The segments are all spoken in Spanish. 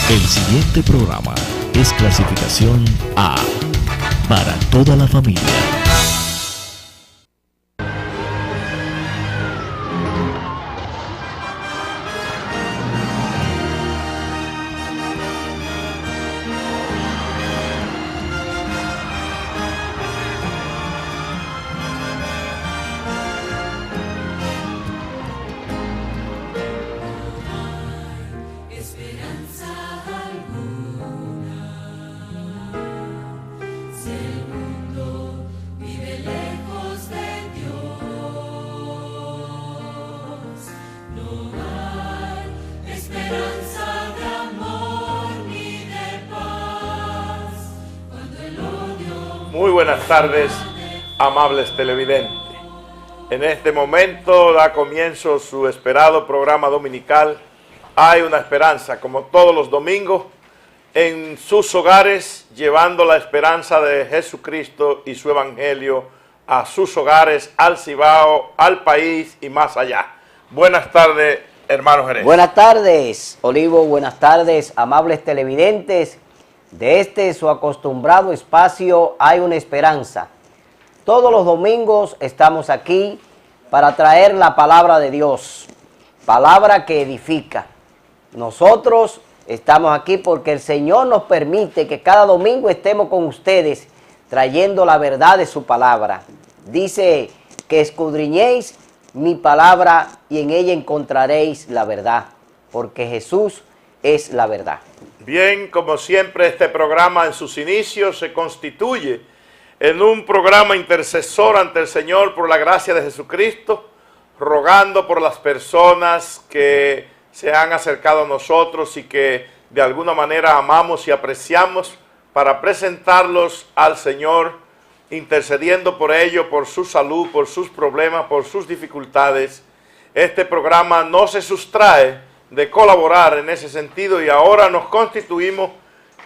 El siguiente programa es clasificación A, para toda la familia. Muy buenas tardes, amables televidentes. En este momento da comienzo su esperado programa dominical Hay una Esperanza, como todos los domingos, en sus hogares, llevando la esperanza de Jesucristo y su evangelio a sus hogares, al Cibao, al país y más allá. Buenas tardes, hermano Jerez. Buenas tardes, Olivo. Buenas tardes, amables televidentes. De este su acostumbrado espacio Hay una Esperanza. Todos los domingos estamos aquí para traer la palabra de Dios, palabra que edifica. Nosotros estamos aquí porque el Señor nos permite que cada domingo estemos con ustedes trayendo la verdad de su palabra. Dice que escudriñéis mi palabra y en ella encontraréis la verdad, porque Jesús es la verdad. Bien, como siempre, este programa en sus inicios se constituye en un programa intercesor ante el Señor por la gracia de Jesucristo, rogando por las personas que se han acercado a nosotros y que de alguna manera amamos y apreciamos, para presentarlos al Señor, intercediendo por ellos, por su salud, por sus problemas, por sus dificultades. Este programa no se sustrae de colaborar en ese sentido, y ahora nos constituimos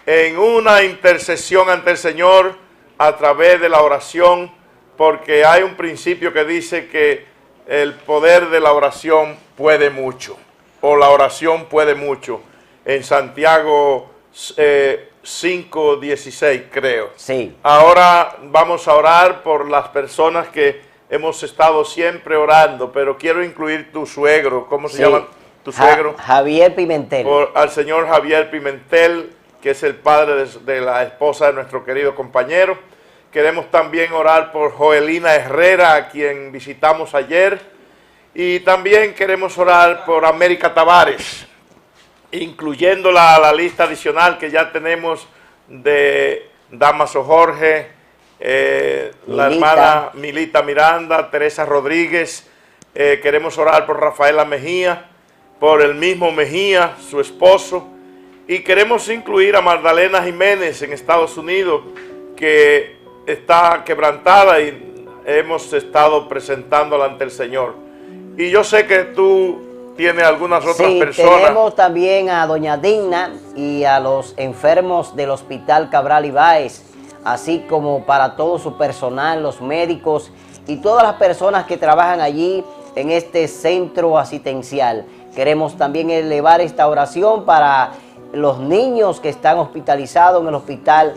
en una intercesión ante el Señor a través de la oración, porque hay un principio que dice que el poder de la oración puede mucho, o la oración puede mucho, en Santiago 5:16, creo. Sí. Ahora vamos a orar por las personas que hemos estado siempre orando, pero quiero incluir tu suegro. ¿Cómo se llama tu suegro? Javier Pimentel. Al señor Javier Pimentel, que es el padre de la esposa de nuestro querido compañero. Queremos también orar por Joelina Herrera, a quien visitamos ayer. Y también queremos orar por América Tavares, incluyéndola a la lista adicional que ya tenemos de Damaso Jorge, la hermana Milita Miranda, Teresa Rodríguez. Queremos orar por Rafaela Mejía, por el mismo Mejía, su esposo, y queremos incluir a Magdalena Jiménez en Estados Unidos, que está quebrantada y hemos estado presentándola ante el Señor. Y yo sé que tú tienes algunas otras personas. Tenemos también a doña Digna y a los enfermos del Hospital Cabral Ibáez, así como para todo su personal, los médicos y todas las personas que trabajan allí en este centro asistencial. Queremos también elevar esta oración para los niños que están hospitalizados en el hospital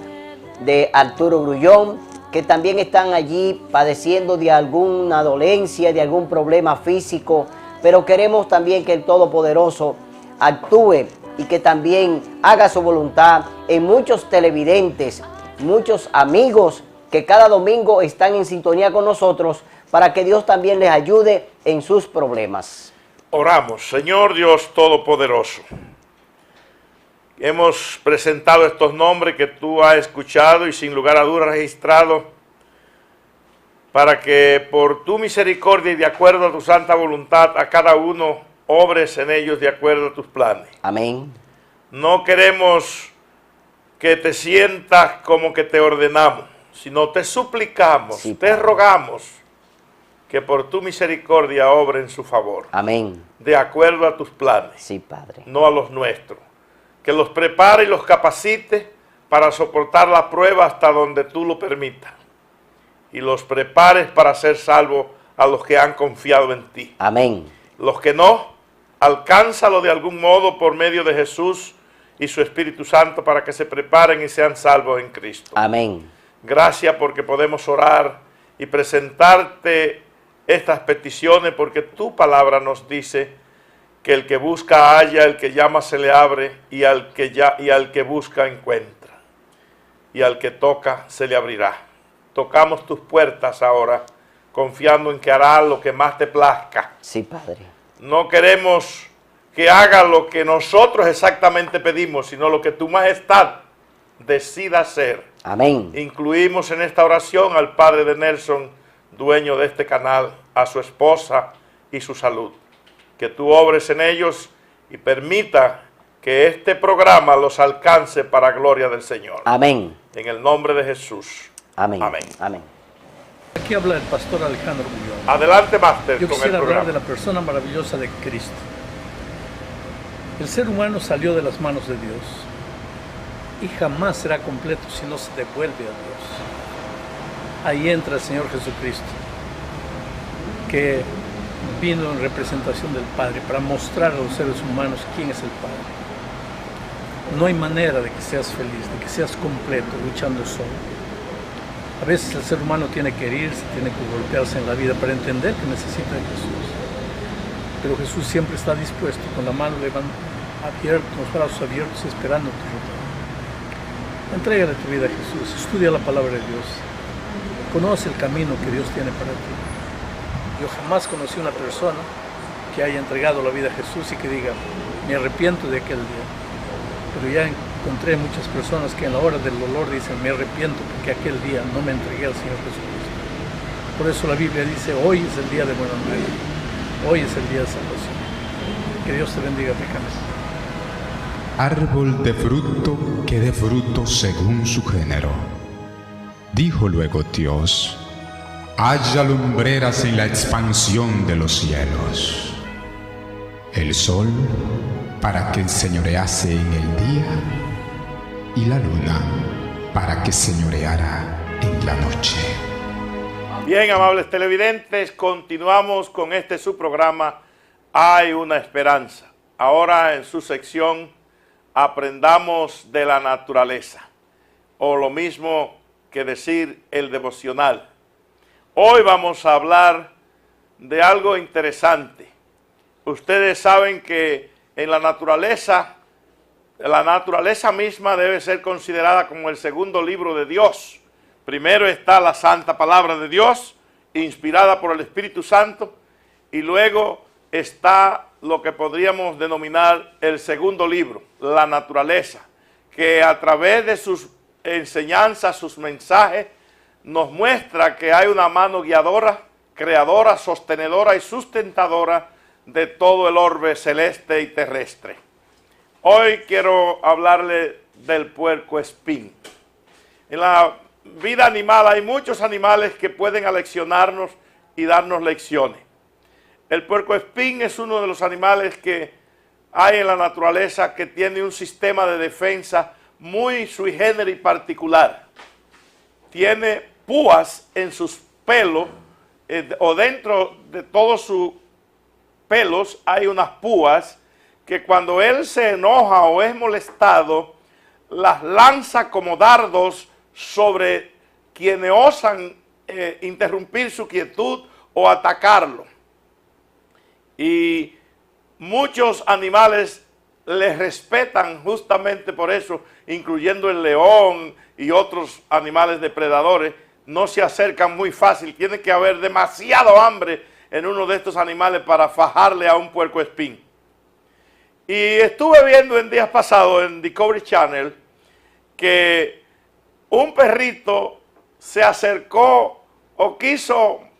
de Arturo Grullón, que también están allí padeciendo de alguna dolencia, de algún problema físico, pero queremos también que el Todopoderoso actúe y que también haga su voluntad en muchos televidentes, muchos amigos que cada domingo están en sintonía con nosotros, para que Dios también les ayude en sus problemas. Oramos. Señor Dios Todopoderoso, hemos presentado estos nombres que tú has escuchado y sin lugar a dudas registrado, para que por tu misericordia y de acuerdo a tu santa voluntad a cada uno obres en ellos de acuerdo a tus planes. Amén. No queremos que te sientas como que te ordenamos, sino te suplicamos, sí, te rogamos que por tu misericordia obre en su favor. Amén. De acuerdo a tus planes. Sí, Padre. No a los nuestros. Que los prepare y los capacite para soportar la prueba hasta donde tú lo permitas. Y los prepares para ser salvos a los que han confiado en ti. Amén. Los que no, alcánzalo de algún modo por medio de Jesús y su Espíritu Santo para que se preparen y sean salvos en Cristo. Amén. Gracias porque podemos orar y presentarte estas peticiones, porque tu palabra nos dice que el que busca halla, el que llama se le abre, y al que busca encuentra, y al que toca se le abrirá. Tocamos tus puertas ahora, confiando en que hará lo que más te plazca. Sí, Padre. No queremos que haga lo que nosotros exactamente pedimos, sino lo que tu majestad decida hacer. Amén. Incluimos en esta oración al padre de Nelson, dueño de este canal, a su esposa y su salud. Que tú obres en ellos y permita que este programa los alcance para gloria del Señor. Amén. En el nombre de Jesús. Amén. Amén. Amén. Aquí habla el pastor Alejandro Muñoz. Adelante, Máster, Yo con el quisiera hablar programa. de la persona maravillosa de Cristo. El ser humano salió de las manos de Dios y jamás será completo si no se devuelve a Dios. Ahí entra el Señor Jesucristo, que vino en representación del Padre para mostrar a los seres humanos quién es el Padre. No hay manera de que seas feliz, de que seas completo luchando solo. A veces el ser humano tiene que herirse, tiene que golpearse en la vida para entender que necesita de Jesús. Pero Jesús siempre está dispuesto, con la mano abierta, con los brazos abiertos, esperando tu retorno. Entrégale tu vida a Jesús, estudia la palabra de Dios, conoce el camino que Dios tiene para ti. Yo jamás conocí una persona que haya entregado la vida a Jesús y que diga, me arrepiento de aquel día. Pero ya encontré muchas personas que en la hora del dolor dicen, me arrepiento porque aquel día no me entregué al Señor Jesucristo. Por eso la Biblia dice, hoy es el día de buena nueva, hoy es el día de salvación. Que Dios te bendiga ricamente. Árbol de fruto que dé fruto según su género. Dijo luego Dios, haya lumbreras en la expansión de los cielos, el sol para que señorease en el día y la luna para que señoreara en la noche. Bien, amables televidentes, continuamos con este su programa Hay una esperanza. Ahora en su sección Aprendamos de la naturaleza, o lo mismo que decir el devocional. Hoy vamos a hablar de algo interesante. Ustedes saben que en la naturaleza misma debe ser considerada como el segundo libro de Dios. Primero está la santa palabra de Dios, inspirada por el Espíritu Santo, y luego está lo que podríamos denominar el segundo libro, la naturaleza, que a través de sus enseñanzas, sus mensajes, nos muestra que hay una mano guiadora, creadora, sostenedora y sustentadora de todo el orbe celeste y terrestre. Hoy quiero hablarle del puercoespín. En la vida animal hay muchos animales que pueden aleccionarnos y darnos lecciones. El puercoespín es uno de los animales que hay en la naturaleza que tiene un sistema de defensa muy sui generis particular. Tiene púas en sus pelos, o dentro de todos sus pelos hay unas púas que cuando él se enoja o es molestado, las lanza como dardos sobre quienes osan interrumpir su quietud o atacarlo. Y muchos animales les respetan justamente por eso, incluyendo el león y otros animales depredadores. No se acercan muy fácil, tiene que haber demasiado hambre en uno de estos animales para fajarle a un puercoespín. Y estuve viendo en días pasados en Discovery Channel que un perrito se acercó o quiso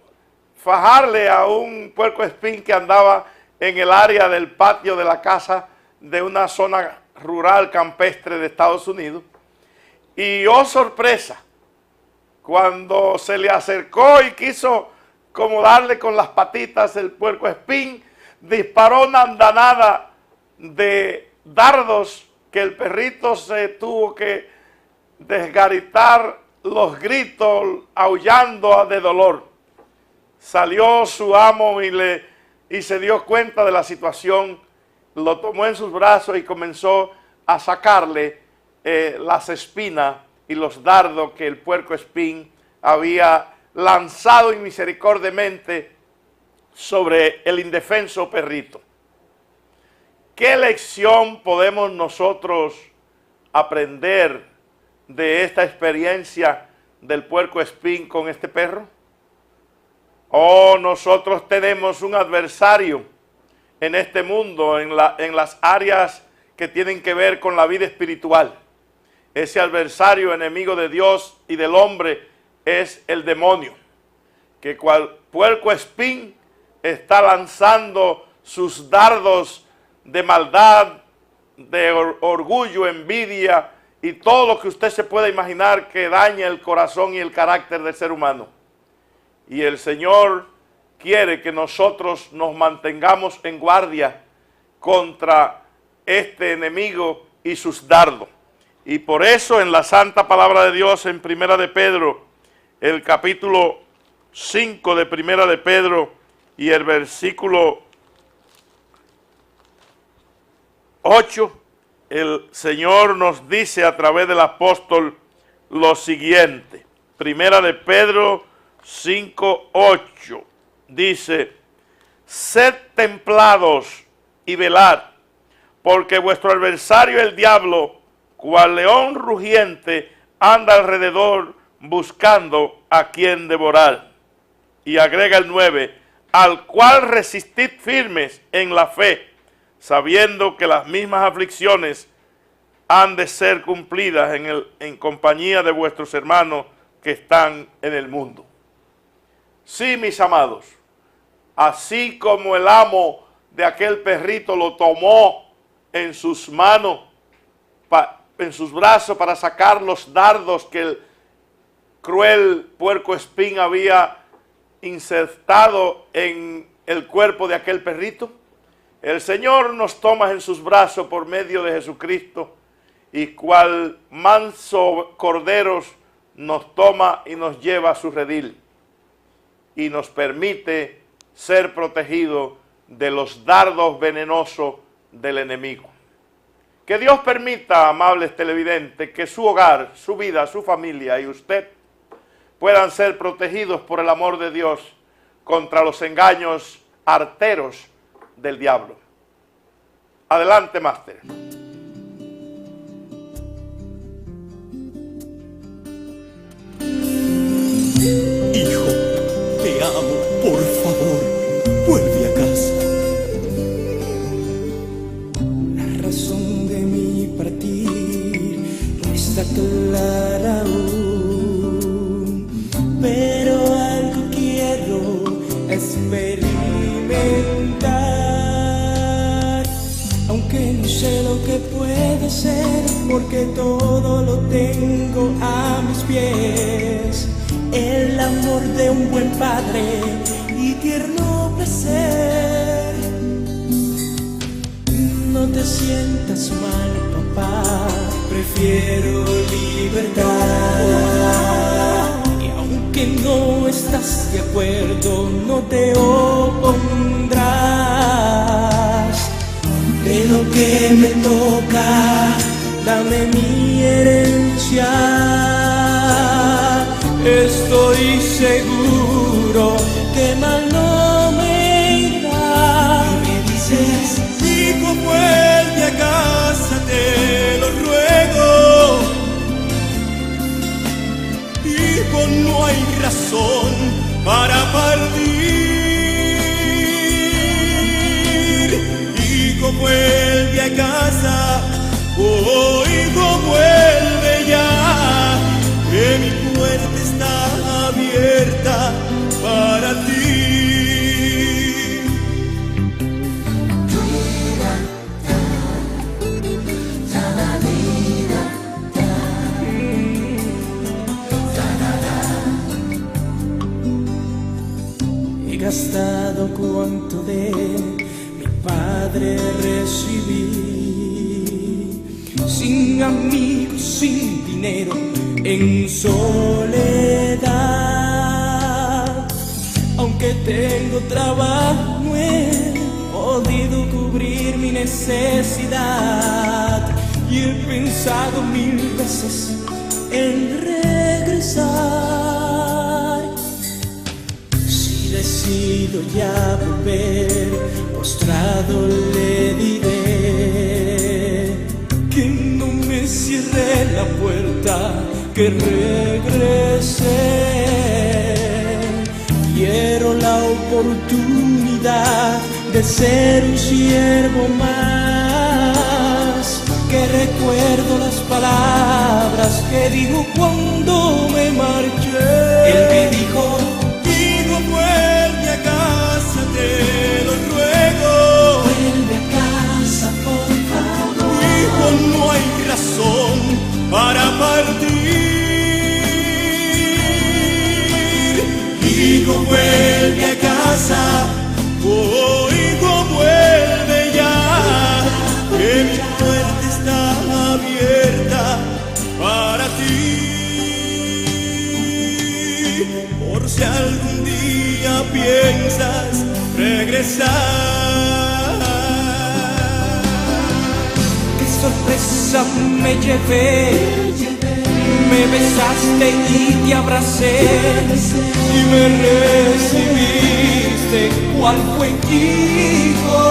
fajarle a un puercoespín que andaba en el área del patio de la casa de una zona rural campestre de Estados Unidos. Y oh sorpresa, cuando se le acercó y quiso como darle con las patitas, el puercoespín disparó una andanada de dardos que el perrito se tuvo que desgaritar los gritos aullando de dolor. Salió su amo y se dio cuenta de la situación, lo tomó en sus brazos y comenzó a sacarle las espinas y los dardos que el puercoespín había lanzado inmisericordiamente sobre el indefenso perrito. ¿Qué lección podemos nosotros aprender de esta experiencia del puercoespín con este perro? Oh, nosotros tenemos un adversario en este mundo, en las áreas que tienen que ver con la vida espiritual. Ese adversario, enemigo de Dios y del hombre, es el demonio, que cual puercoespín está lanzando sus dardos de maldad, de orgullo, envidia y todo lo que usted se pueda imaginar que daña el corazón y el carácter del ser humano. Y el Señor quiere que nosotros nos mantengamos en guardia contra este enemigo y sus dardos. Y por eso en la santa palabra de Dios en Primera de Pedro, el capítulo 5 de Primera de Pedro y el versículo 8, el Señor nos dice a través del apóstol lo siguiente. Primera de Pedro 5:8 dice: sed templados y velad, porque vuestro adversario el diablo, cual león rugiente, anda alrededor buscando a quien devorar. Y agrega el 9, al cual resistid firmes en la fe, sabiendo que las mismas aflicciones han de ser cumplidas en compañía de vuestros hermanos que están en el mundo. Sí, mis amados, así como el amo de aquel perrito lo tomó en sus manos, en sus brazos para sacar los dardos que el cruel puercoespín había insertado en el cuerpo de aquel perrito, el Señor nos toma en sus brazos por medio de Jesucristo y cual manso corderos nos toma y nos lleva a su redil y nos permite ser protegidos de los dardos venenosos del enemigo. Que Dios permita, amables televidentes, que su hogar, su vida, su familia y usted puedan ser protegidos por el amor de Dios contra los engaños arteros del diablo. Adelante, máster. Hijo, te amo, por favor, vuelve a casa. La razón de mi partir no está clara aún, pero algo quiero experimentar, aunque no sé lo que puede ser, porque todo lo tengo a mis pies. El amor de un buen padre y tierno placer. No te sientas mal, papá, prefiero libertad. Y aunque no estás de acuerdo, no te opondrás. De lo que me toca, dame mi herencia. Estoy seguro que mal no me irá. Y me dices, hijo, vuelve a casa, te lo ruego. Hijo, no hay razón para partir. Hijo, vuelve a casa. Oh, hijo, vuelve ya, que mi puerta está abierta para ti. He gastado cuanto de mi padre recibí, sin amigos, sin dinero, en soledad. Aunque tengo trabajo, no he podido cubrir mi necesidad. y he pensado 1000 veces en regresar. Si decido ya volver, postrado le diré que no me cierre la puerta, que regrese. Quiero la oportunidad de ser un siervo más, que recuerdo las palabras que dijo cuando me marché. Él me dijo: hijo, vuelve a casa, te lo ruego. Vuelve a casa, por favor. Hijo, no hay razón para partir. Hijo, vuelve a casa. Oh, hijo, vuelve ya, que mi puerta está abierta para ti. Por si algún día piensas regresar. Qué sorpresa me llevé, me besaste y te abracé, y me recibiste cual buen hijo.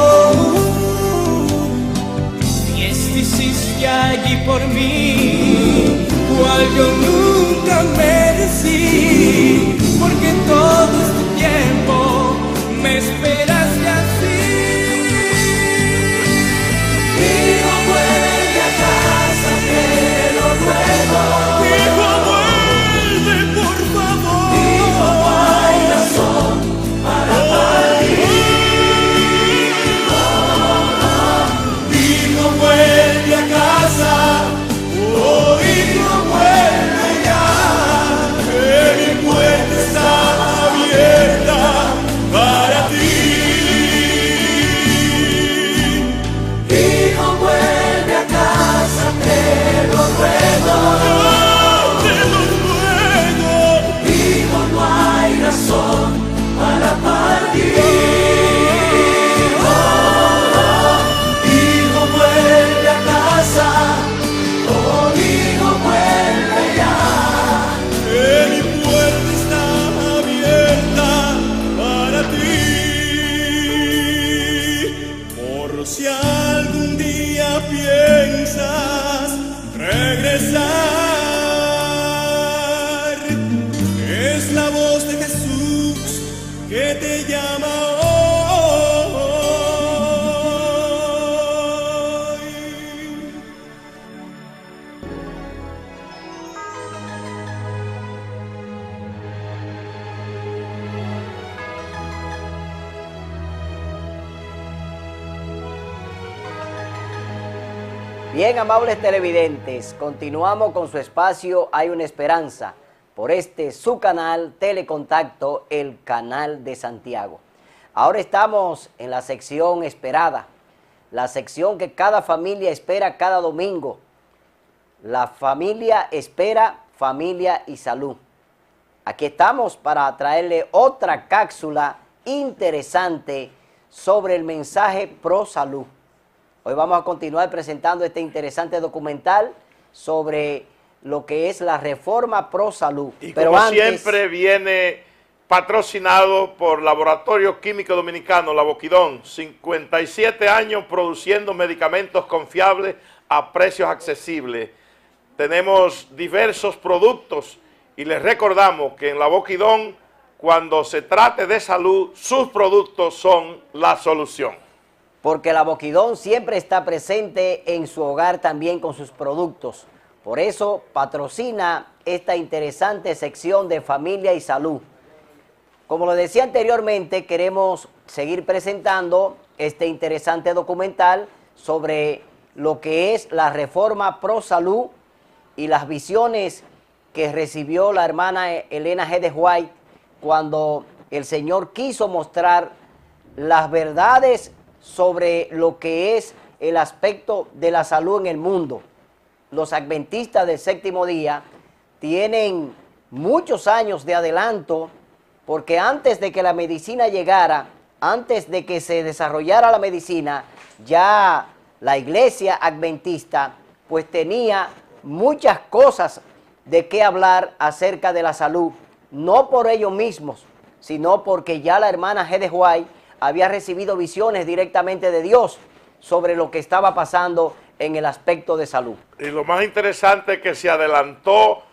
Fiesta hiciste allí por mí, cual yo nunca merecí, porque todo este tiempo me esperaste así. Hijo, vuelve a casa, te lo ruego. Hijo, vuelve, por favor. Hijo, no hay razón para partir. Hijo, vuelve a casa. Oh, hijo, vuelve ya, que mi puerta está abierta para ti. Hijo, vuelve a casa, te lo ruego. Te lo ruego. Hijo, no hay razón para partir. Hijo, vuelve a casa. Oh, hijo, vuelve ya, que mi puerta está abierta para ti. Por si algún día piensas regresar, es la voz de Jesús que te llama hoy. Bien, amables televidentes, continuamos con su espacio Hay una Esperanza, por su canal Telecontacto, el canal de Santiago. Ahora estamos en la sección esperada, la sección que cada familia espera cada domingo. La familia espera, familia y salud. Aquí estamos para traerle otra cápsula interesante sobre el mensaje pro salud. Hoy vamos a continuar presentando este interesante documental sobre lo que es la reforma pro salud. Y como siempre viene patrocinado por Laboratorio Químico Dominicano, La Boquidón, 57 años produciendo medicamentos confiables a precios accesibles. Tenemos diversos productos y les recordamos que en La Boquidón, cuando se trate de salud, sus productos son la solución. Porque La Boquidón siempre está presente en su hogar también con sus productos. Por eso patrocina esta interesante sección de familia y salud. Como lo decía anteriormente, queremos seguir presentando este interesante documental sobre lo que es la reforma pro salud y las visiones que recibió la hermana Elena G. de White cuando el Señor quiso mostrar las verdades sobre lo que es el aspecto de la salud en el mundo. Los adventistas del séptimo día tienen muchos años de adelanto, porque antes de que la medicina llegara, antes de que se desarrollara la medicina, ya la iglesia adventista pues tenía muchas cosas de qué hablar acerca de la salud, no por ellos mismos, sino porque ya la hermana G. de White había recibido visiones directamente de Dios sobre lo que estaba pasando en el aspecto de salud. Y lo más interesante es que se adelantó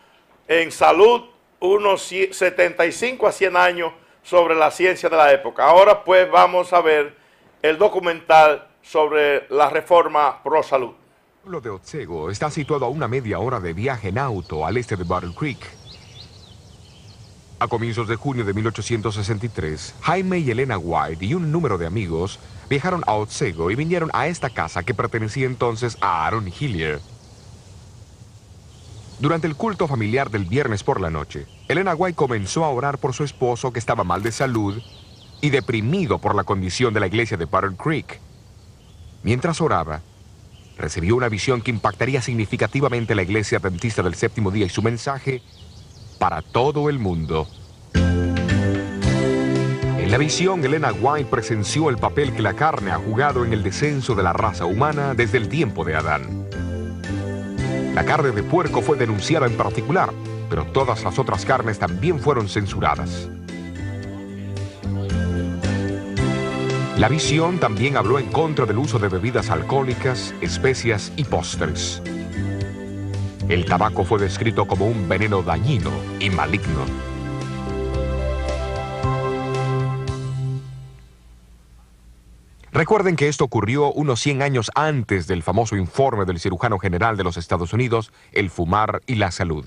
en salud unos 75 a 100 años sobre la ciencia de la época. Ahora pues vamos a ver el documental sobre la reforma pro salud. El pueblo de Otsego está situado a una media hora de viaje en auto al este de Battle Creek. A comienzos de junio de 1863, Jaime y Elena White y un número de amigos viajaron a Otsego y vinieron a esta casa que pertenecía entonces a Aaron Hillier. Durante el culto familiar del viernes por la noche, Elena White comenzó a orar por su esposo que estaba mal de salud y deprimido por la condición de la iglesia de Battle Creek. Mientras oraba, recibió una visión que impactaría significativamente a la iglesia adventista del séptimo día y su mensaje para todo el mundo. En la visión, Elena White presenció el papel que la carne ha jugado en el descenso de la raza humana desde el tiempo de Adán. La carne de puerco fue denunciada en particular, pero todas las otras carnes también fueron censuradas. La visión también habló en contra del uso de bebidas alcohólicas, especias y postres. El tabaco fue descrito como un veneno dañino y maligno. Recuerden que esto ocurrió unos 100 años antes del famoso informe del cirujano general de los Estados Unidos, El fumar y la salud.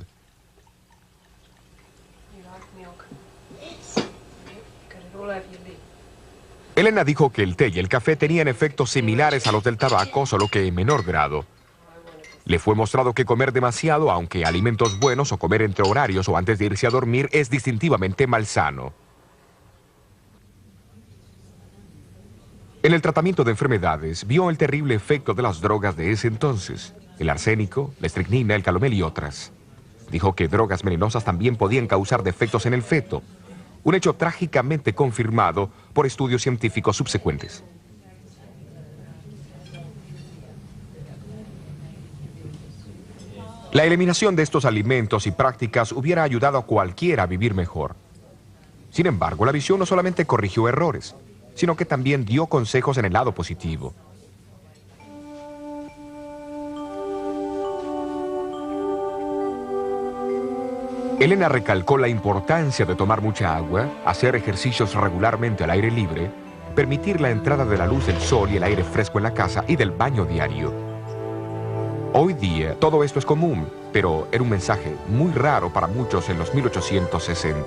Elena dijo que el té y el café tenían efectos similares a los del tabaco, solo que en menor grado. Le fue mostrado que comer demasiado, aunque alimentos buenos, o comer entre horarios o antes de irse a dormir, es distintivamente malsano. En el tratamiento de enfermedades, vio el terrible efecto de las drogas de ese entonces, el arsénico, la estricnina, el calomel y otras. Dijo que drogas venenosas también podían causar defectos en el feto, un hecho trágicamente confirmado por estudios científicos subsecuentes. La eliminación de estos alimentos y prácticas hubiera ayudado a cualquiera a vivir mejor. Sin embargo, la visión no solamente corrigió errores, sino que también dio consejos en el lado positivo. Elena recalcó la importancia de tomar mucha agua, hacer ejercicios regularmente al aire libre, permitir la entrada de la luz del sol y el aire fresco en la casa y del baño diario. Hoy día todo esto es común, pero era un mensaje muy raro para muchos en los 1860.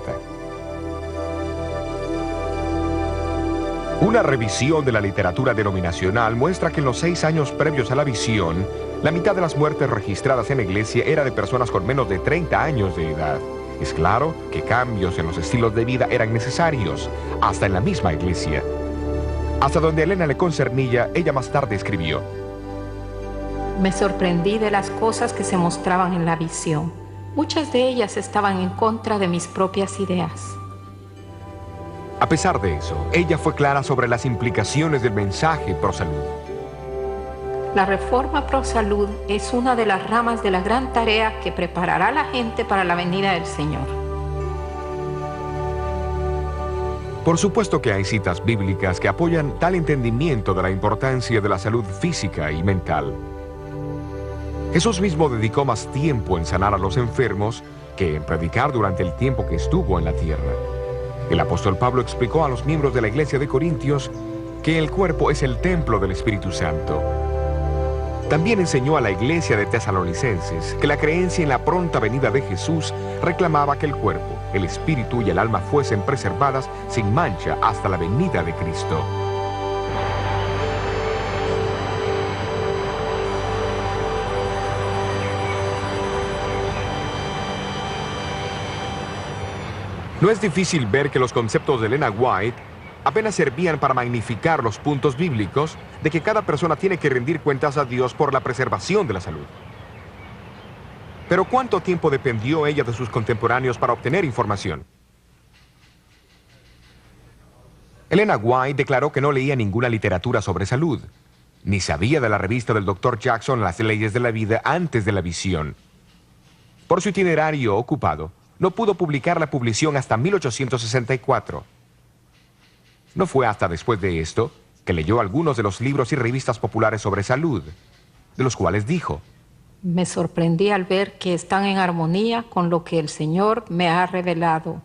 Una revisión de la literatura denominacional muestra que en los 6 años previos a la visión, la mitad de las muertes registradas en la iglesia era de personas con menos de 30 años de edad. Es claro que cambios en los estilos de vida eran necesarios, hasta en la misma iglesia. Hasta donde a Elena le concernía, ella más tarde escribió: Me sorprendí de las cosas que se mostraban en la visión. Muchas de ellas estaban en contra de mis propias ideas. A pesar de eso, ella fue clara sobre las implicaciones del mensaje pro salud. La reforma pro salud es una de las ramas de la gran tarea que preparará a la gente para la venida del Señor. Por supuesto que hay citas bíblicas que apoyan tal entendimiento de la importancia de la salud física y mental. Jesús mismo dedicó más tiempo en sanar a los enfermos que en predicar durante el tiempo que estuvo en la tierra. El apóstol Pablo explicó a los miembros de la iglesia de Corintios que el cuerpo es el templo del Espíritu Santo. También enseñó a la iglesia de Tesalonicenses que la creencia en la pronta venida de Jesús reclamaba que el cuerpo, el espíritu y el alma fuesen preservadas sin mancha hasta la venida de Cristo. No es difícil ver que los conceptos de Elena White apenas servían para magnificar los puntos bíblicos de que cada persona tiene que rendir cuentas a Dios por la preservación de la salud. Pero ¿cuánto tiempo dependió ella de sus contemporáneos para obtener información? Elena White declaró que no leía ninguna literatura sobre salud. ni sabía de la revista del Dr. Jackson Las leyes de la vida antes de la visión. Por su itinerario ocupado, no pudo publicar la publicación hasta 1864. No fue hasta después de esto que leyó algunos de los libros y revistas populares sobre salud, de los cuales dijo: Me sorprendí al ver que están en armonía con lo que el Señor me ha revelado.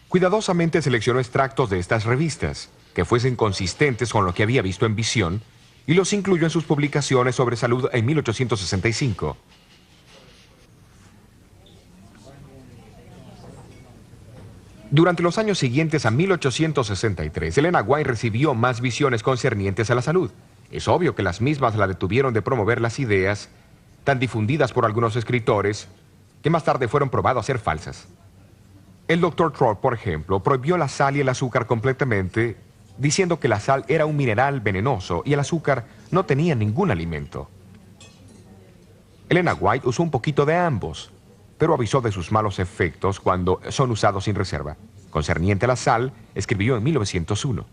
Cuidadosamente seleccionó extractos de estas revistas, que fuesen consistentes con lo que había visto en visión, y los incluyó en sus publicaciones sobre salud en 1865. Durante los años siguientes a 1863, Elena White recibió más visiones concernientes a la salud. Es obvio que las mismas la detuvieron de promover las ideas tan difundidas por algunos escritores que más tarde fueron probadas a ser falsas. El Dr. Thorpe, por ejemplo, prohibió la sal y el azúcar completamente, diciendo que la sal era un mineral venenoso y el azúcar no tenía ningún alimento. Elena White usó un poquito de ambos, pero avisó de sus malos efectos cuando son usados sin reserva. Concerniente a la sal, escribió en 1901.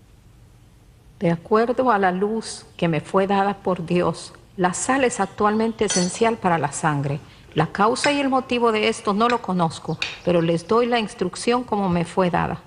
De acuerdo a la luz que me fue dada por Dios, la sal es actualmente esencial para la sangre. La causa y el motivo de esto no lo conozco, pero les doy la instrucción como me fue dada.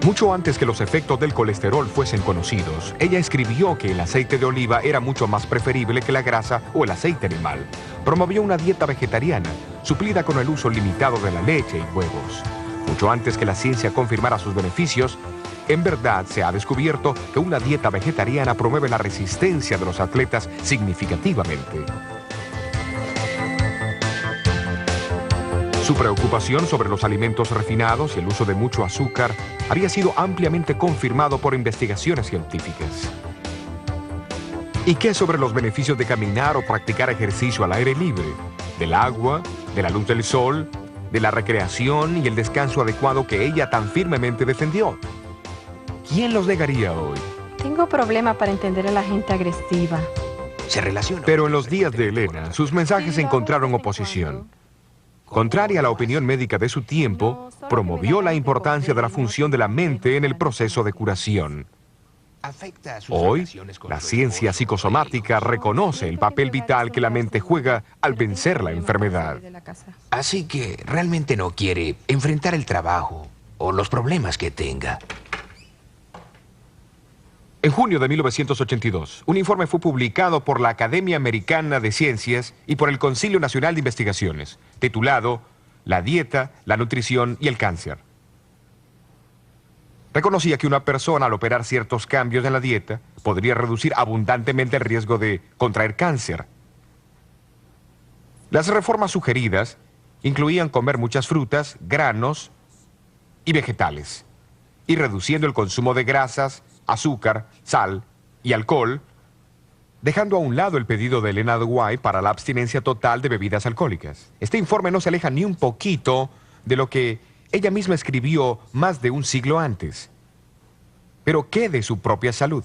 Mucho antes que los efectos del colesterol fuesen conocidos, ella escribió que el aceite de oliva era mucho más preferible que la grasa o el aceite animal. Promovió una dieta vegetariana, suplida con el uso limitado de la leche y huevos. Mucho antes que la ciencia confirmara sus beneficios, en verdad se ha descubierto que una dieta vegetariana promueve la resistencia de los atletas significativamente. Su preocupación sobre los alimentos refinados y el uso de mucho azúcar había sido ampliamente confirmado por investigaciones científicas. ¿Y qué sobre los beneficios de caminar o practicar ejercicio al aire libre? Del agua, de la luz del sol, de la recreación y el descanso adecuado que ella tan firmemente defendió. ¿Quién los negaría hoy? Tengo problema para entender a la gente agresiva. Se relaciona. Pero en los días de Elena, sus mensajes encontraron oposición. Contraria a la opinión médica de su tiempo, promovió la importancia de la función de la mente en el proceso de curación. Hoy, la ciencia psicosomática reconoce el papel vital que la mente juega al vencer la enfermedad. Así que realmente no quiere enfrentar el trabajo o los problemas que tenga. En junio de 1982, un informe fue publicado por la Academia Americana de Ciencias y por el Concilio Nacional de Investigaciones, titulado La dieta, la nutrición y el cáncer. Reconocía que una persona, al operar ciertos cambios en la dieta, podría reducir abundantemente el riesgo de contraer cáncer. Las reformas sugeridas incluían comer muchas frutas, granos y vegetales, y reduciendo el consumo de grasas, azúcar, sal y alcohol, dejando a un lado el pedido de Elena White para la abstinencia total de bebidas alcohólicas. Este informe no se aleja ni un poquito de lo que ella misma escribió más de un siglo antes. Pero ¿qué de su propia salud?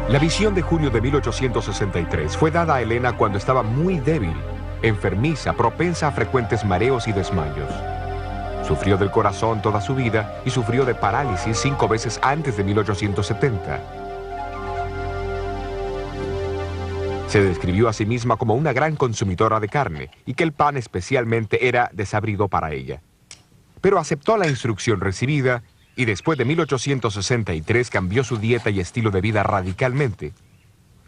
La visión de junio de 1863 fue dada a Elena cuando estaba muy débil, enfermiza, propensa a frecuentes mareos y desmayos. Sufrió del corazón toda su vida y sufrió de parálisis 5 veces antes de 1870. Se describió a sí misma como una gran consumidora de carne y que el pan especialmente era desabrido para ella. Pero aceptó la instrucción recibida y después de 1863 cambió su dieta y estilo de vida radicalmente.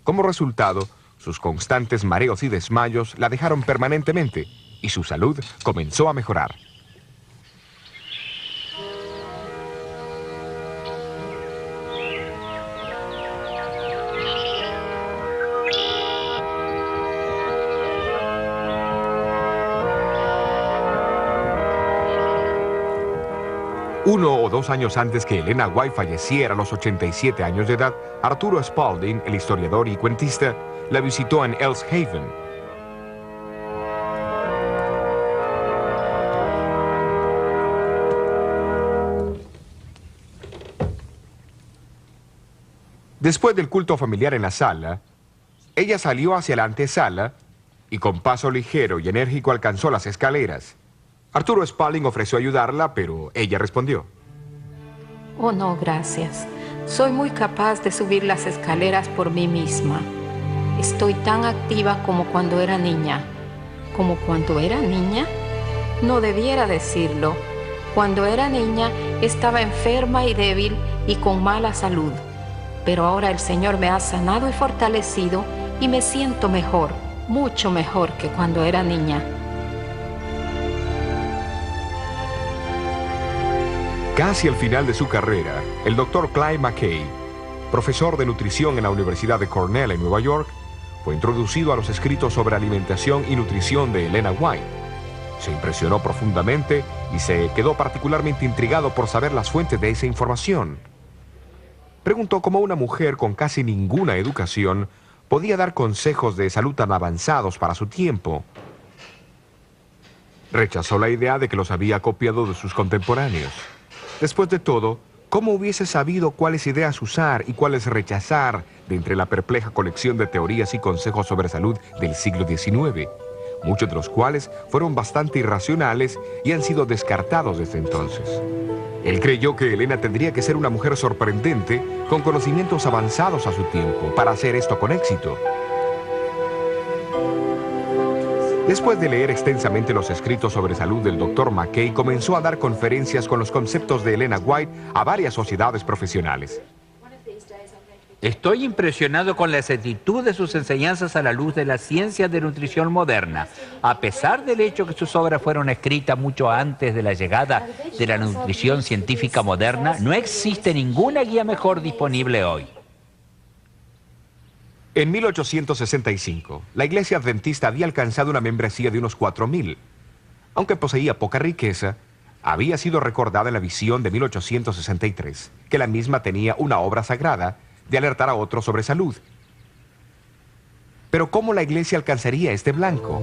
Como resultado, sus constantes mareos y desmayos la dejaron permanentemente y su salud comenzó a mejorar. Uno o 2 años antes que Elena White falleciera a los 87 años de edad, Arturo Spalding, el historiador y cuentista, la visitó en Ells Haven. Después del culto familiar en la sala, ella salió hacia la antesala y con paso ligero y enérgico alcanzó las escaleras. Arturo Spalding ofreció ayudarla, pero ella respondió: Oh, no, gracias. Soy muy capaz de subir las escaleras por mí misma. Estoy tan activa como cuando era niña. ¿Como cuando era niña? No debiera decirlo. Cuando era niña estaba enferma y débil y con mala salud. Pero ahora el Señor me ha sanado y fortalecido y me siento mejor, mucho mejor que cuando era niña. Casi al final de su carrera, el Dr. Clyde McKay, profesor de nutrición en la Universidad de Cornell en Nueva York, fue introducido a los escritos sobre alimentación y nutrición de Elena White. Se impresionó profundamente y se quedó particularmente intrigado por saber las fuentes de esa información. Preguntó cómo una mujer con casi ninguna educación podía dar consejos de salud tan avanzados para su tiempo. Rechazó la idea de que los había copiado de sus contemporáneos. Después de todo, ¿cómo hubiese sabido cuáles ideas usar y cuáles rechazar de entre la perpleja colección de teorías y consejos sobre salud del siglo XIX? Muchos de los cuales fueron bastante irracionales y han sido descartados desde entonces. Él creyó que Elena tendría que ser una mujer sorprendente, con conocimientos avanzados a su tiempo, para hacer esto con éxito. Después de leer extensamente los escritos sobre salud del Dr. McKay, comenzó a dar conferencias con los conceptos de Elena White a varias sociedades profesionales. Estoy impresionado con la exactitud de sus enseñanzas a la luz de la ciencia de nutrición moderna. A pesar del hecho que sus obras fueron escritas mucho antes de la llegada de la nutrición científica moderna, no existe ninguna guía mejor disponible hoy. En 1865, la Iglesia Adventista había alcanzado una membresía de unos 4,000. Aunque poseía poca riqueza, había sido recordada en la visión de 1863, que la misma tenía una obra sagrada de alertar a otros sobre salud. Pero ¿cómo la Iglesia alcanzaría este blanco?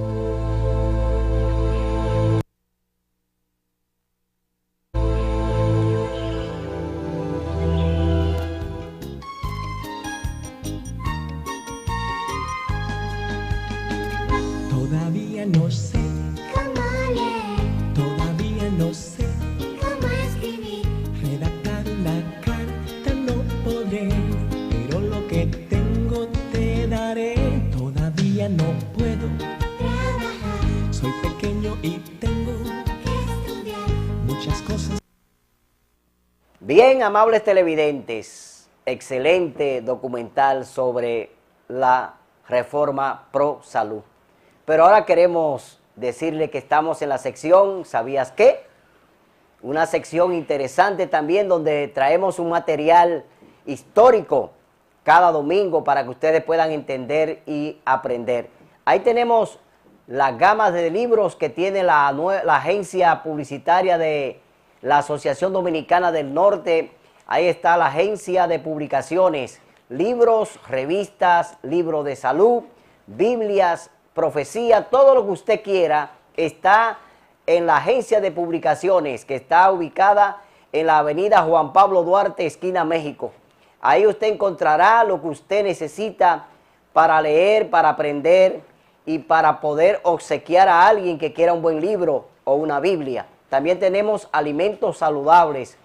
Todavía no sé cómo leer, todavía no sé cómo escribir, redactar una carta no podré, pero lo que tengo te daré. Todavía no puedo trabajar, soy pequeño y tengo que estudiar muchas cosas. Bien, amables televidentes, excelente documental sobre la reforma pro salud. Pero ahora queremos decirle que estamos en la sección ¿Sabías qué? Una sección interesante también donde traemos un material histórico cada domingo para que ustedes puedan entender y aprender. Ahí tenemos las gamas de libros que tiene la agencia publicitaria de la Asociación Dominicana del Norte. Ahí está la agencia de publicaciones, libros, revistas, libros de salud, Biblias, profecía, todo lo que usted quiera está en la agencia de publicaciones que está ubicada en la avenida Juan Pablo Duarte, esquina México. Ahí usted encontrará lo que usted necesita para leer, para aprender y para poder obsequiar a alguien que quiera un buen libro o una Biblia. También tenemos alimentos saludables.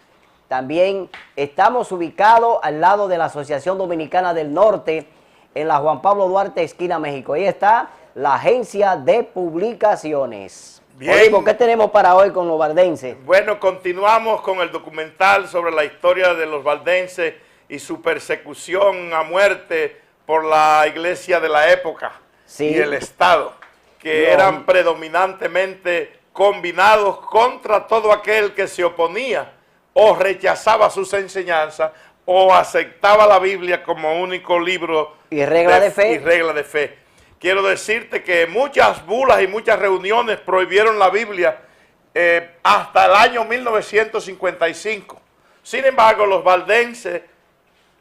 También estamos ubicados al lado de la Asociación Dominicana del Norte, en la Juan Pablo Duarte, esquina México. Ahí está la agencia de publicaciones. Bien. Olivo, ¿qué tenemos para hoy con los valdenses? Bueno, continuamos con el documental sobre la historia de los valdenses y su persecución a muerte por la iglesia de la época y el Estado, que eran predominantemente combinados contra todo aquel que se oponía o rechazaba sus enseñanzas o aceptaba la Biblia como único libro y regla de fe. Y regla de fe. Quiero decirte que muchas bulas y muchas reuniones prohibieron la Biblia hasta el año 1955. Sin embargo, los valdenses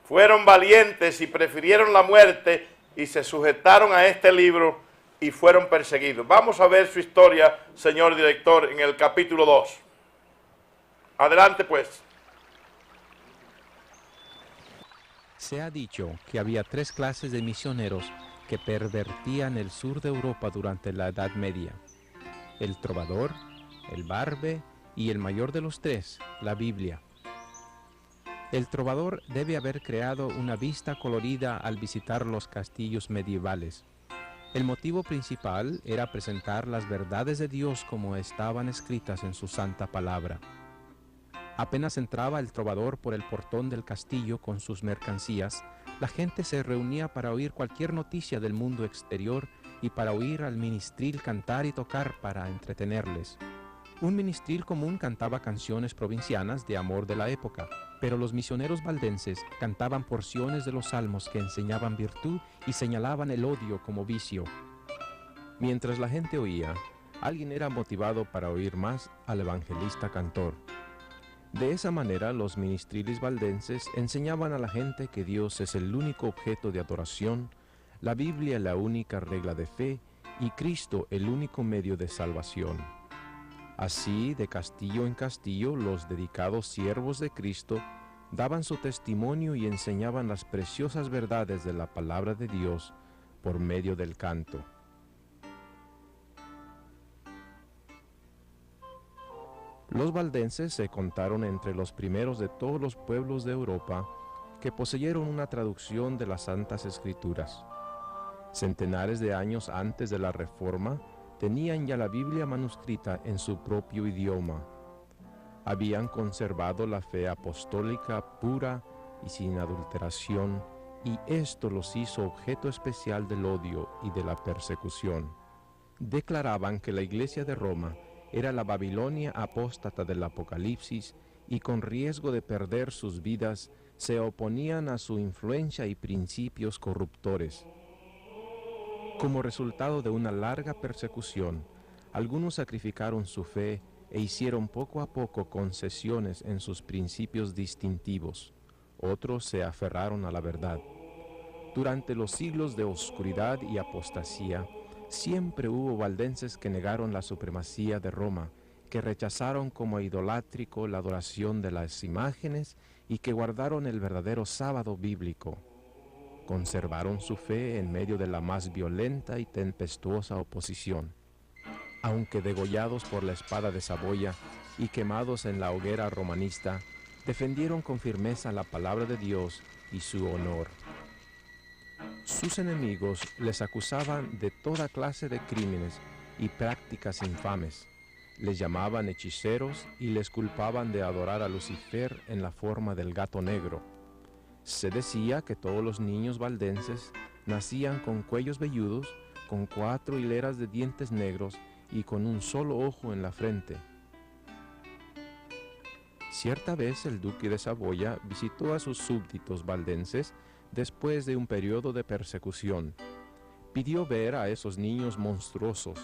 fueron valientes y prefirieron la muerte y se sujetaron a este libro y fueron perseguidos. Vamos a ver su historia, señor director, en el capítulo 2. Adelante, pues. Se ha dicho que había 3 clases de misioneros que pervertían el sur de Europa durante la Edad Media: el trovador, el barbe y el mayor de los 3, la Biblia. El trovador debe haber creado una vista colorida al visitar los castillos medievales. El motivo principal era presentar las verdades de Dios como estaban escritas en su santa palabra. Apenas entraba el trovador por el portón del castillo con sus mercancías, la gente se reunía para oír cualquier noticia del mundo exterior y para oír al ministril cantar y tocar para entretenerles. Un ministril común cantaba canciones provincianas de amor de la época, pero los misioneros valdenses cantaban porciones de los salmos que enseñaban virtud y señalaban el odio como vicio. Mientras la gente oía, alguien era motivado para oír más al evangelista cantor. De esa manera, los ministriles valdenses enseñaban a la gente que Dios es el único objeto de adoración, la Biblia la única regla de fe y Cristo el único medio de salvación. Así, de castillo en castillo, los dedicados siervos de Cristo daban su testimonio y enseñaban las preciosas verdades de la palabra de Dios por medio del canto. Los valdenses se contaron entre los primeros de todos los pueblos de Europa que poseyeron una traducción de las Santas Escrituras. Centenares de años antes de la Reforma, tenían ya la Biblia manuscrita en su propio idioma. Habían conservado la fe apostólica pura y sin adulteración, y esto los hizo objeto especial del odio y de la persecución. Declaraban que la Iglesia de Roma era la Babilonia apóstata del Apocalipsis, y con riesgo de perder sus vidas, se oponían a su influencia y principios corruptores. Como resultado de una larga persecución, algunos sacrificaron su fe e hicieron poco a poco concesiones en sus principios distintivos. Otros se aferraron a la verdad. Durante los siglos de oscuridad y apostasía, siempre hubo valdenses que negaron la supremacía de Roma, que rechazaron como idolátrico la adoración de las imágenes y que guardaron el verdadero sábado bíblico. Conservaron su fe en medio de la más violenta y tempestuosa oposición. Aunque degollados por la espada de Saboya y quemados en la hoguera romanista, defendieron con firmeza la palabra de Dios y su honor. Sus enemigos les acusaban de toda clase de crímenes y prácticas infames. Les llamaban hechiceros y les culpaban de adorar a Lucifer en la forma del gato negro. Se decía que todos los niños valdenses nacían con cuellos velludos, con 4 hileras de dientes negros y con un solo ojo en la frente. Cierta vez el duque de Saboya visitó a sus súbditos valdenses después de un periodo de persecución. Pidió ver a esos niños monstruosos.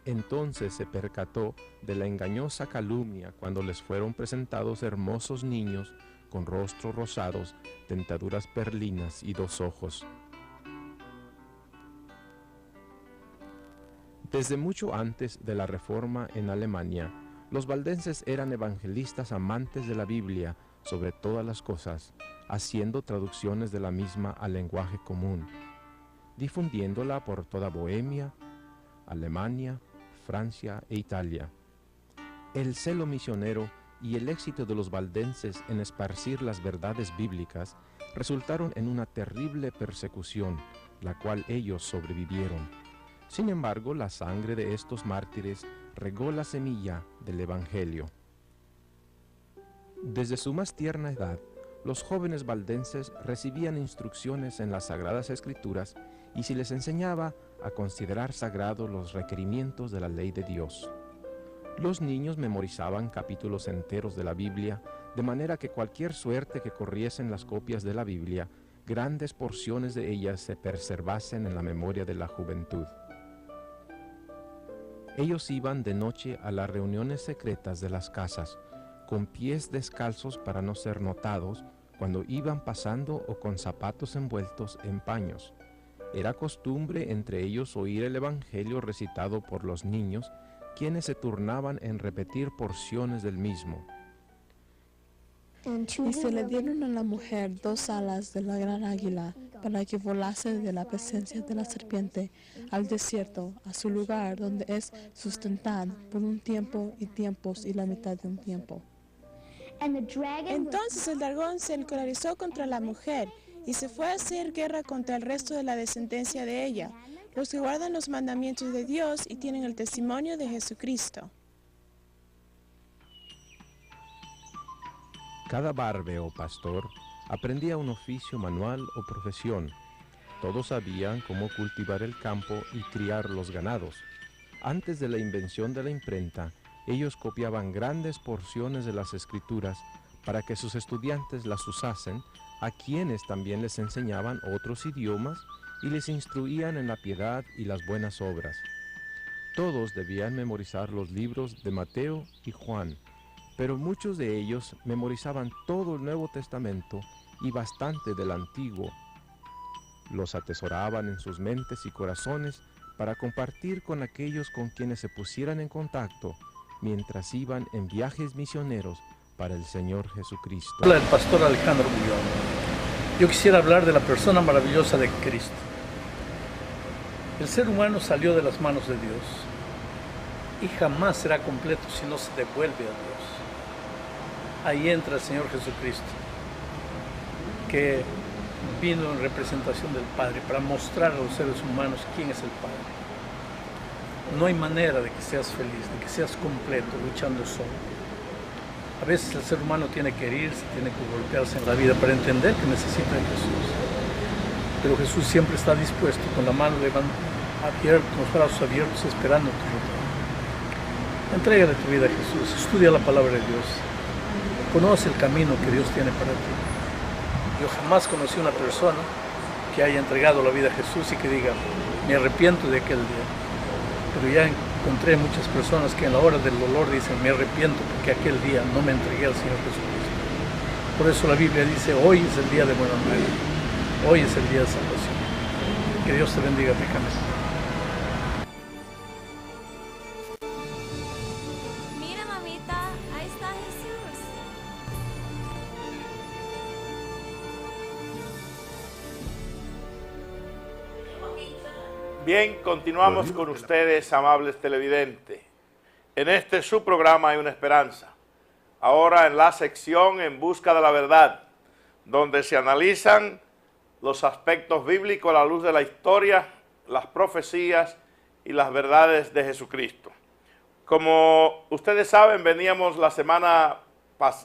Entonces se percató de la engañosa calumnia cuando les fueron presentados hermosos niños con rostros rosados, dentaduras perlinas y 2 ojos. Desde mucho antes de la Reforma en Alemania, los valdenses eran evangelistas amantes de la Biblia sobre todas las cosas, haciendo traducciones de la misma al lenguaje común, difundiéndola por toda Bohemia, Alemania, Francia e Italia. El celo misionero y el éxito de los valdenses en esparcir las verdades bíblicas resultaron en una terrible persecución, la cual ellos sobrevivieron. Sin embargo, la sangre de estos mártires regó la semilla del Evangelio. Desde su más tierna edad, los jóvenes valdenses recibían instrucciones en las Sagradas Escrituras y se les enseñaba a considerar sagrados los requerimientos de la ley de Dios. Los niños memorizaban capítulos enteros de la Biblia, de manera que cualquier suerte que corriesen las copias de la Biblia, grandes porciones de ellas se preservasen en la memoria de la juventud. Ellos iban de noche a las reuniones secretas de las casas, con pies descalzos para no ser notados cuando iban pasando o con zapatos envueltos en paños. Era costumbre entre ellos oír el Evangelio recitado por los niños, quienes se turnaban en repetir porciones del mismo. Y se le dieron a la mujer 2 alas de la gran águila para que volase de la presencia de la serpiente al desierto, a su lugar donde es sustentada por un tiempo y tiempos y la mitad de un tiempo. Entonces el dragón se encolerizó contra la mujer y se fue a hacer guerra contra el resto de la descendencia de ella, los que guardan los mandamientos de Dios y tienen el testimonio de Jesucristo. Cada barbe o pastor aprendía un oficio manual o profesión. Todos sabían cómo cultivar el campo y criar los ganados. Antes de la invención de la imprenta, ellos copiaban grandes porciones de las Escrituras para que sus estudiantes las usasen, a quienes también les enseñaban otros idiomas y les instruían en la piedad y las buenas obras. Todos debían memorizar los libros de Mateo y Juan, pero muchos de ellos memorizaban todo el Nuevo Testamento y bastante del Antiguo. Los atesoraban en sus mentes y corazones para compartir con aquellos con quienes se pusieran en contacto mientras iban en viajes misioneros para el Señor Jesucristo. Hola, el pastor Alejandro Bullón. Yo quisiera hablar de la persona maravillosa de Cristo. El ser humano salió de las manos de Dios y jamás será completo si no se devuelve a Dios. Ahí entra el Señor Jesucristo, que vino en representación del Padre para mostrar a los seres humanos quién es el Padre. No hay manera de que seas feliz, de que seas completo, luchando solo. A veces el ser humano tiene que herirse, tiene que golpearse en la vida para entender que necesita de Jesús. Pero Jesús siempre está dispuesto, con la mano abierta, con los brazos abiertos, esperando tu retorno. Entrégale tu vida a Jesús, estudia la palabra de Dios. Conoce el camino que Dios tiene para ti. Yo jamás conocí una persona que haya entregado la vida a Jesús y que diga, me arrepiento de aquel día. Pero ya encontré muchas personas que en la hora del dolor dicen, me arrepiento porque aquel día no me entregué al Señor Jesucristo. Por eso la Biblia dice, hoy es el día de buena nueva. Hoy es el día de salvación. Que Dios te bendiga ricamente. Bien, continuamos con ustedes, amables televidentes. En este su programa Hay una Esperanza. Ahora en la sección En Busca de la Verdad, donde se analizan los aspectos bíblicos a la luz de la historia, las profecías y las verdades de Jesucristo. Como ustedes saben, veníamos la semana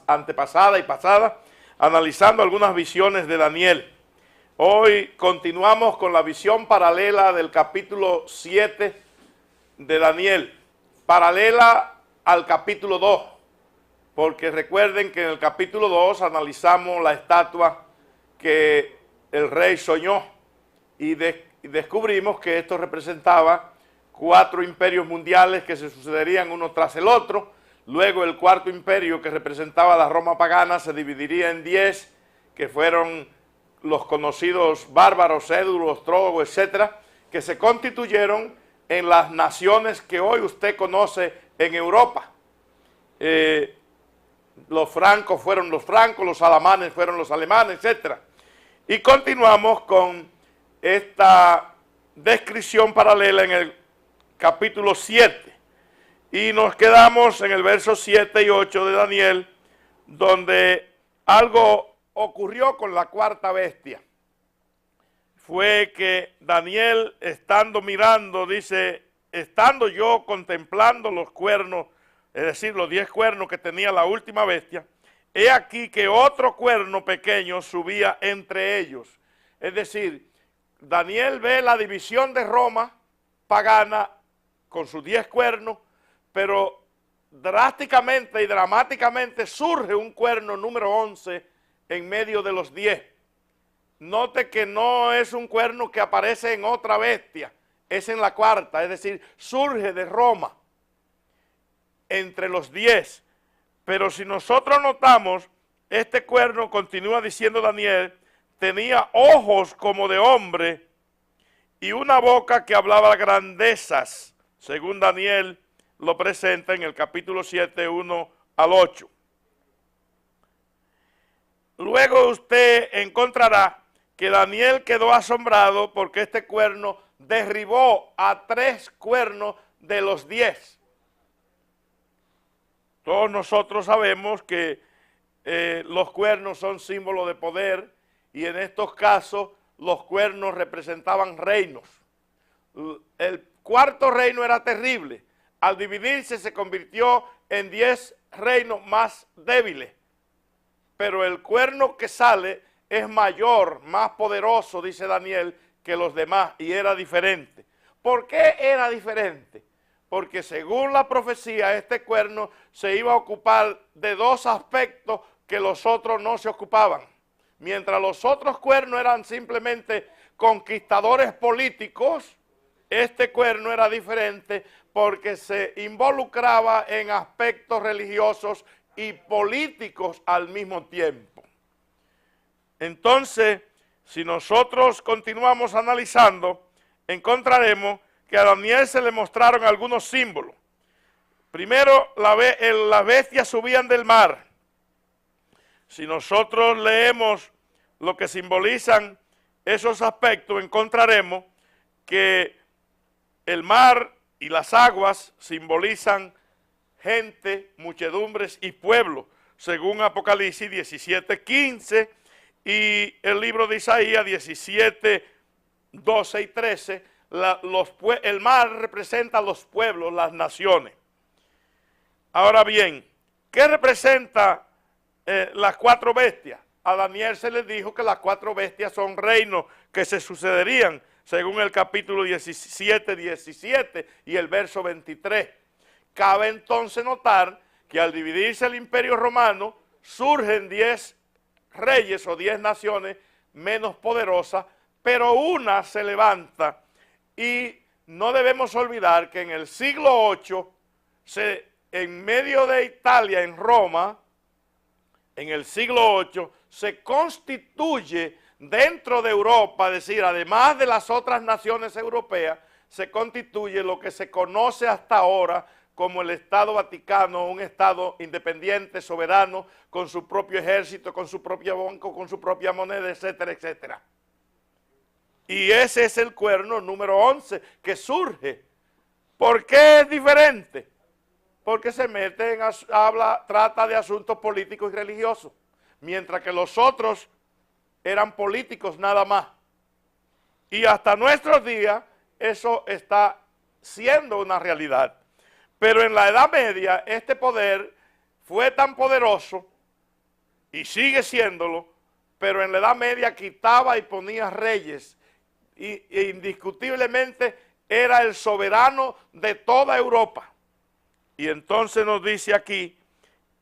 antepasada y pasada analizando algunas visiones de Daniel. Hoy continuamos con la visión paralela del capítulo 7 de Daniel, paralela al capítulo 2, porque recuerden que en el capítulo 2 analizamos la estatua que el rey soñó y descubrimos que esto representaba 4 imperios mundiales que se sucederían uno tras el otro. Luego el cuarto imperio, que representaba la Roma pagana, se dividiría en 10, que fueron los conocidos bárbaros, édulos, ostrogodos, etcétera, que se constituyeron en las naciones que hoy usted conoce en Europa. Los francos fueron los francos, los alemanes fueron los alemanes, etcétera. Y continuamos con esta descripción paralela en el capítulo 7. Y nos quedamos en el verso 7 y 8 de Daniel, donde algo ocurrió con la cuarta bestia. Fue que Daniel, estando mirando, dice, estando yo contemplando los cuernos, es decir, los 10 cuernos que tenía la última bestia, he aquí que otro cuerno pequeño subía entre ellos. Es decir, Daniel ve la división de Roma pagana con sus 10 cuernos, pero drásticamente y dramáticamente surge un cuerno número 11 en medio de los 10. Note que no es un cuerno que aparece en otra bestia, es en la cuarta, es decir, surge de Roma entre los 10. Pero si nosotros notamos, este cuerno, continúa diciendo Daniel, tenía ojos como de hombre y una boca que hablaba grandezas, según Daniel lo presenta en el capítulo 7, 1 al 8. luego usted encontrará que Daniel quedó asombrado porque este cuerno derribó a 3 cuernos de los 10. Todos nosotros sabemos que los cuernos son símbolo de poder y en estos casos los cuernos representaban reinos. El 4.º reino era terrible. Al dividirse se convirtió en 10 reinos más débiles. Pero el cuerno que sale es mayor, más poderoso, dice Daniel, que los demás, y era diferente. ¿Por qué era diferente? Porque según la profecía, este cuerno se iba a ocupar de 2 aspectos que los otros no se ocupaban. Mientras los otros cuernos eran simplemente conquistadores políticos, este cuerno era diferente porque se involucraba en aspectos religiosos y políticos al mismo tiempo. Entonces, si nosotros continuamos analizando, encontraremos que a Daniel se le mostraron algunos símbolos. Primero, las bestias subían del mar. Si nosotros leemos lo que simbolizan esos aspectos, encontraremos que el mar y las aguas simbolizan gente, muchedumbres y pueblos, según Apocalipsis 17:15 y el libro de Isaías 17:12 y 13. El mar representa a los pueblos, las naciones. Ahora bien, ¿qué representa las 4 bestias? A Daniel se le dijo que las 4 bestias son reinos que se sucederían, según el capítulo 17 y el verso 23. Cabe entonces notar que al dividirse el imperio romano, surgen 10 reyes o 10 naciones menos poderosas, pero una se levanta. Y no debemos olvidar que en el siglo VIII, en medio de Italia, en Roma, en el siglo VIII, se constituye dentro de Europa, es decir, además de las otras naciones europeas, se constituye lo que se conoce hasta ahora como el Estado Vaticano, un Estado independiente, soberano, con su propio ejército, con su propio banco, con su propia moneda, etcétera, etcétera. Y ese es el cuerno número 11 que surge. ¿Por qué es diferente? Porque se mete trata de asuntos políticos y religiosos, mientras que los otros eran políticos nada más. Y hasta nuestros días eso está siendo una realidad. Pero en la Edad Media este poder fue tan poderoso y sigue siéndolo, pero en la Edad Media quitaba y ponía reyes e indiscutiblemente era el soberano de toda Europa. Y entonces nos dice aquí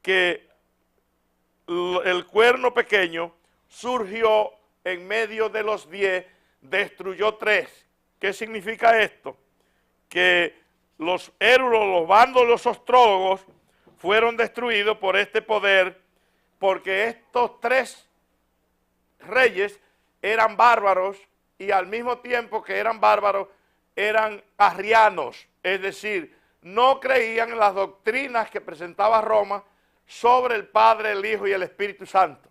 que el cuerno pequeño surgió en medio de los 10, destruyó 3. ¿Qué significa esto? Que los érulos, los bandos, los ostrólogos fueron destruidos por este poder, porque estos 3 reyes eran bárbaros y al mismo tiempo que eran bárbaros, eran arrianos, es decir, no creían en las doctrinas que presentaba Roma sobre el Padre, el Hijo y el Espíritu Santo.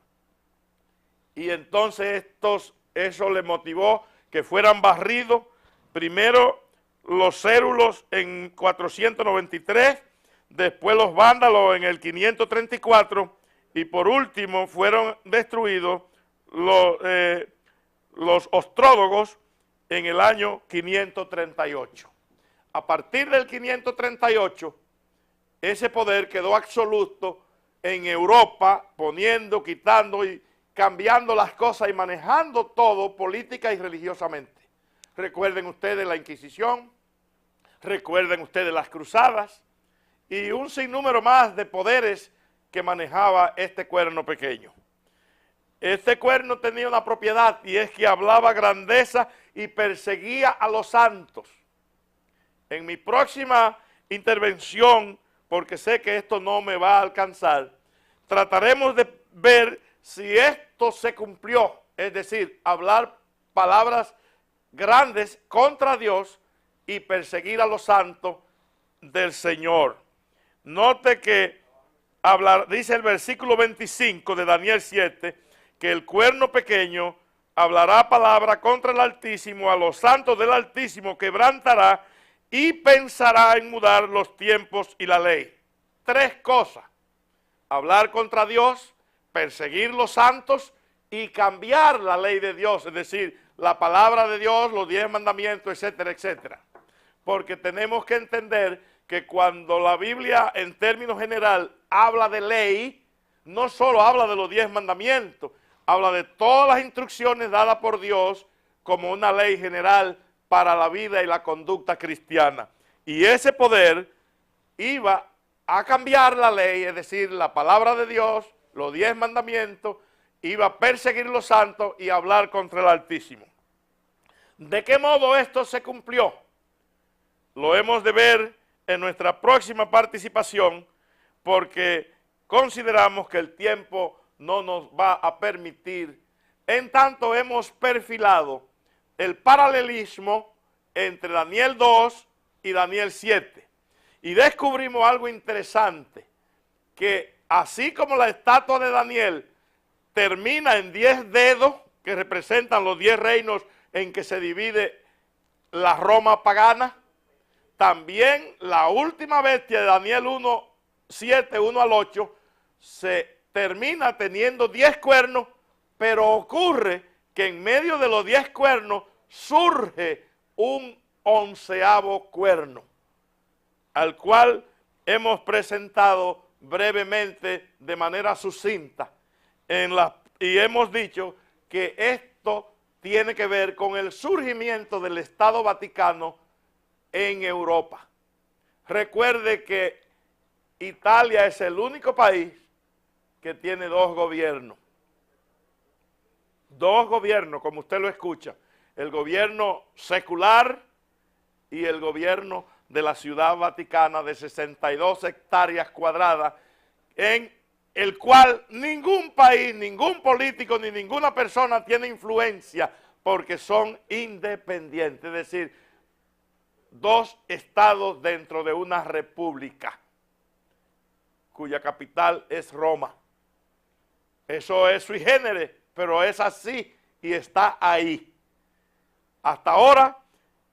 Y entonces eso le motivó que fueran barridos, primero los érulos en 493, después los vándalos en el 534 y por último fueron destruidos los ostrólogos en el año 538. A partir del 538, ese poder quedó absoluto en Europa, poniendo, quitando y cambiando las cosas y manejando todo política y religiosamente. Recuerden ustedes la Inquisición, recuerden ustedes las cruzadas y un sinnúmero más de poderes que manejaba este cuerno pequeño. Este cuerno tenía una propiedad y es que hablaba grandeza y perseguía a los santos. En mi próxima intervención, porque sé que esto no me va a alcanzar, trataremos de ver si esto se cumplió, es decir, hablar palabras grandes contra Dios y perseguir a los santos del Señor. Note que dice el versículo 25 de Daniel 7, que el cuerno pequeño hablará palabra contra el Altísimo, a los santos del Altísimo quebrantará y pensará en mudar los tiempos y la ley. 3 cosas: hablar contra Dios, perseguir los santos y cambiar la ley de Dios, es decir, la palabra de Dios, los 10 mandamientos, etcétera, etcétera. Porque tenemos que entender que cuando la Biblia en términos general habla de ley, no solo habla de los 10 mandamientos, habla de todas las instrucciones dadas por Dios como una ley general para la vida y la conducta cristiana. Y ese poder iba a cambiar la ley, es decir, la palabra de Dios, los 10 mandamientos, iba a perseguir los santos y hablar contra el Altísimo. ¿De qué modo esto se cumplió? Lo hemos de ver en nuestra próxima participación, porque consideramos que el tiempo no nos va a permitir. En tanto hemos perfilado el paralelismo entre Daniel 2 y Daniel 7. Y descubrimos algo interesante, que así como la estatua de Daniel termina en 10 dedos, que representan los 10 reinos en que se divide la Roma pagana, también la última bestia de Daniel 1, 7, 1 al 8, se termina teniendo 10 cuernos, pero ocurre que en medio de los 10 cuernos surge un 11º cuerno, al cual hemos presentado brevemente de manera sucinta, y hemos dicho que esto tiene que ver con el surgimiento del Estado Vaticano en Europa. Recuerde que Italia es el único país que tiene 2 gobiernos. 2 gobiernos, como usted lo escucha. El gobierno secular y el gobierno de la Ciudad Vaticana de 62 hectáreas cuadradas, en el cual ningún país, ningún político, ni ninguna persona tiene influencia, porque son independientes, es decir, 2 estados dentro de una república, cuya capital es Roma. Eso es sui generis, pero es así y está ahí. Hasta ahora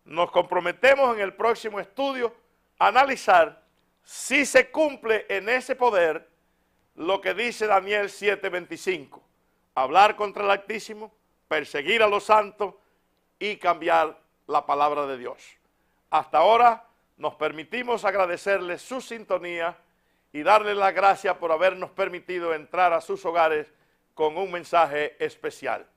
nos comprometemos en el próximo estudio a analizar si se cumple en ese poder lo que dice Daniel 7:25, hablar contra el Altísimo, perseguir a los santos y cambiar la palabra de Dios. Hasta ahora nos permitimos agradecerles su sintonía y darles las gracias por habernos permitido entrar a sus hogares con un mensaje especial.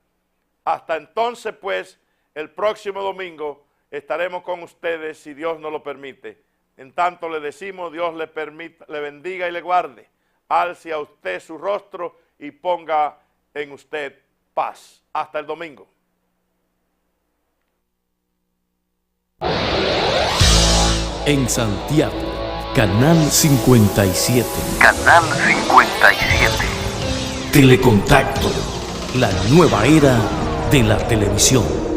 Hasta entonces, pues, el próximo domingo estaremos con ustedes si Dios nos lo permite. En tanto le decimos, Dios le bendiga y le guarde. Alce a usted su rostro y ponga en usted paz. Hasta el domingo. En Santiago, Canal 57. Canal 57. Telecontacto, la nueva era de la televisión.